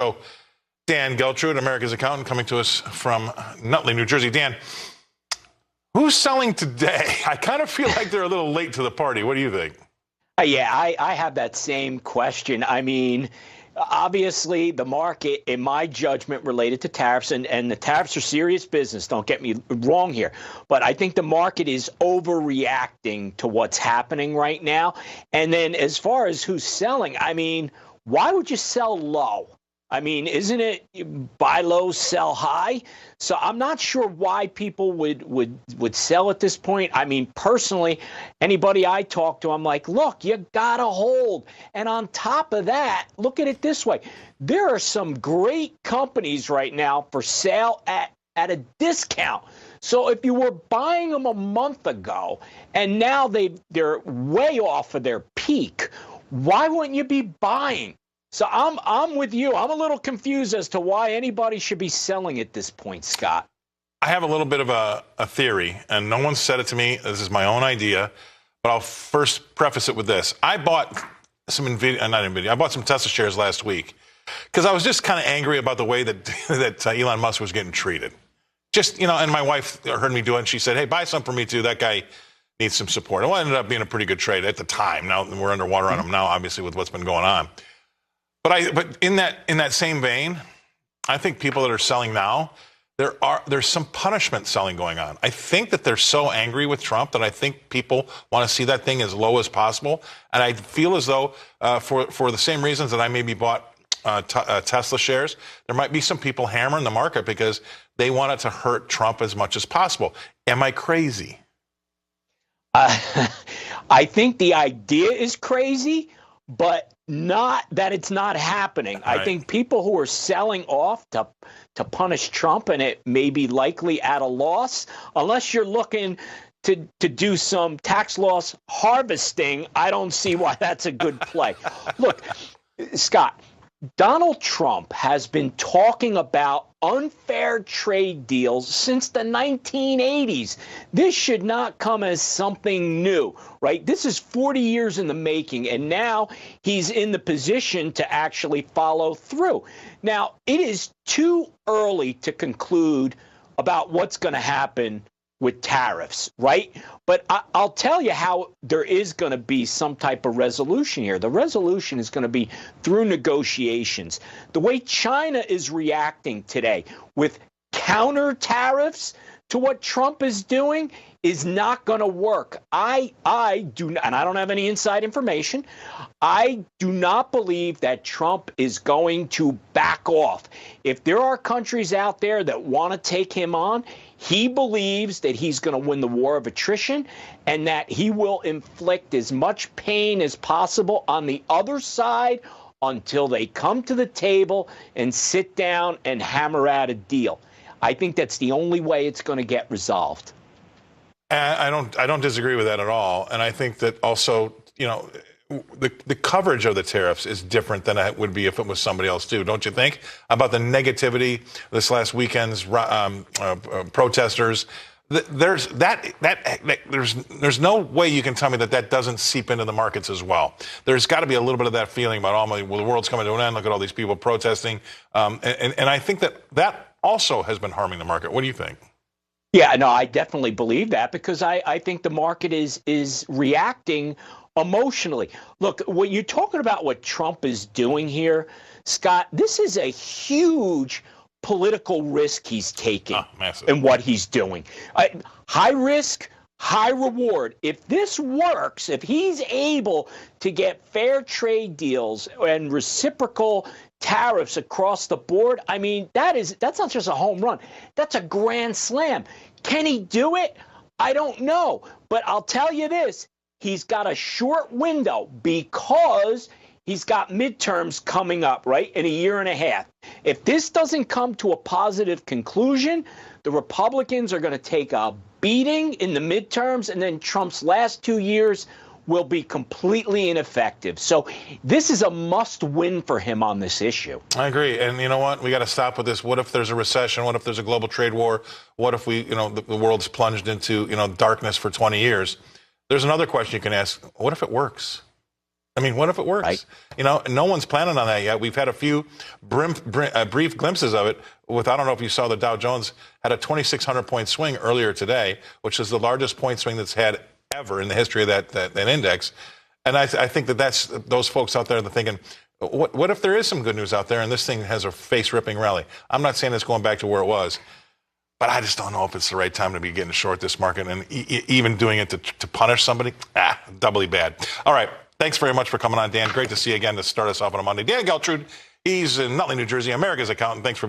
Oh, Dan Geltrude, America's Accountant, coming to us from Nutley, New Jersey. Dan, who's selling today? I kind of feel like they're a little late to the party. What do you think? Yeah, I have that same question. I mean, obviously, the market, in my judgment, related to tariffs, and the tariffs are serious business. Don't get me wrong here. But I think the market is overreacting to what's happening right now. And then as far as who's selling, I mean, why would you sell low? I mean, isn't it buy low, sell high? So I'm not sure why people would sell at this point. I mean, personally, anybody I talk to, I'm like, look, you got to hold. And on top of that, look at it this way. There are some great companies right now for sale at a discount. So if you were buying them a month ago and now they're way off of their peak, why wouldn't you be buying? So I'm with you. I'm a little confused as to why anybody should be selling at this point, Scott. I have a little bit of a theory, and no one said it to me. This is my own idea, but I'll first preface it with this. I bought some I bought some Tesla shares last week because I was just kind of angry about the way that Elon Musk was getting treated. Just, and my wife heard me do it, and she said, hey, buy some for me too. That guy needs some support. It ended up being a pretty good trade at the time. Now we're underwater on him now, obviously, with what's been going on. But in that same vein, I think people that are selling now, there's some punishment selling going on. I think that they're so angry with Trump that I think people want to see that thing as low as possible. And I feel as though for the same reasons that I maybe bought Tesla shares, there might be some people hammering the market because they want it to hurt Trump as much as possible. Am I crazy? I think the idea is crazy, but not that it's not happening. Right. I think people who are selling off to punish Trump, and it may be likely at a loss, unless you're looking to do some tax loss harvesting, I don't see why that's a good play. Look, Scott, Donald Trump has been talking about unfair trade deals since the 1980s. This should not come as something new, right? This is 40 years in the making, and now he's in the position to actually follow through. Now, it is too early to conclude about what's going to happen with tariffs, right? But I'll tell you how there is going to be some type of resolution here. The resolution is going to be through negotiations. The way China is reacting today with counter tariffs to what Trump is doing is not going to work. I do not, and I don't have any inside information. I do not believe that Trump is going to back off. If there are countries out there that want to take him on, he believes that he's going to win the war of attrition and that he will inflict as much pain as possible on the other side until they come to the table and sit down and hammer out a deal. I think that's the only way it's going to get resolved. I don't disagree with that at all. And I think that also, the coverage of the tariffs is different than it would be if it was somebody else too, don't you think? About the negativity this last weekend's protesters. There's no way you can tell me that doesn't seep into the markets as well. There's got to be a little bit of that feeling about, the world's coming to an end. Look at all these people protesting. And I think that also has been harming the market. What do you think? Yeah, no, I definitely believe that because I think the market is reacting emotionally. Look, when you're talking about what Trump is doing here, Scott, this is a huge political risk he's taking in what he's doing. High risk, high reward. If this works, if he's able to get fair trade deals and reciprocal tariffs across the board, I mean, that's not just a home run. That's a grand slam. Can he do it? I don't know. But I'll tell you this. He's got a short window because he's got midterms coming up, right, in a year and a half. If this doesn't come to a positive conclusion, the Republicans are going to take a beating in the midterms, and then Trump's last 2 years will be completely ineffective. So this is a must-win for him on this issue. I agree. And you know what? We got to stop with this. What if there's a recession? What if there's a global trade war? What if the world's plunged into, darkness for 20 years? There's another question you can ask. What if it works? I mean, what if it works? Right. You know, no one's planning on that yet. We've had a few brief glimpses of it. I don't know if you saw the Dow Jones had a 2,600 point swing earlier today, which is the largest point swing that's had ever in the history of that index. And I think that's those folks out there that are thinking, what if there is some good news out there and this thing has a face-ripping rally? I'm not saying it's going back to where it was, but I just don't know if it's the right time to be getting short this market and even doing it to punish somebody. Doubly bad. All right. Thanks very much for coming on, Dan. Great to see you again to start us off on a Monday. Dan Geltrude, he's in Nutley, New Jersey, America's accountant. Thanks for being on.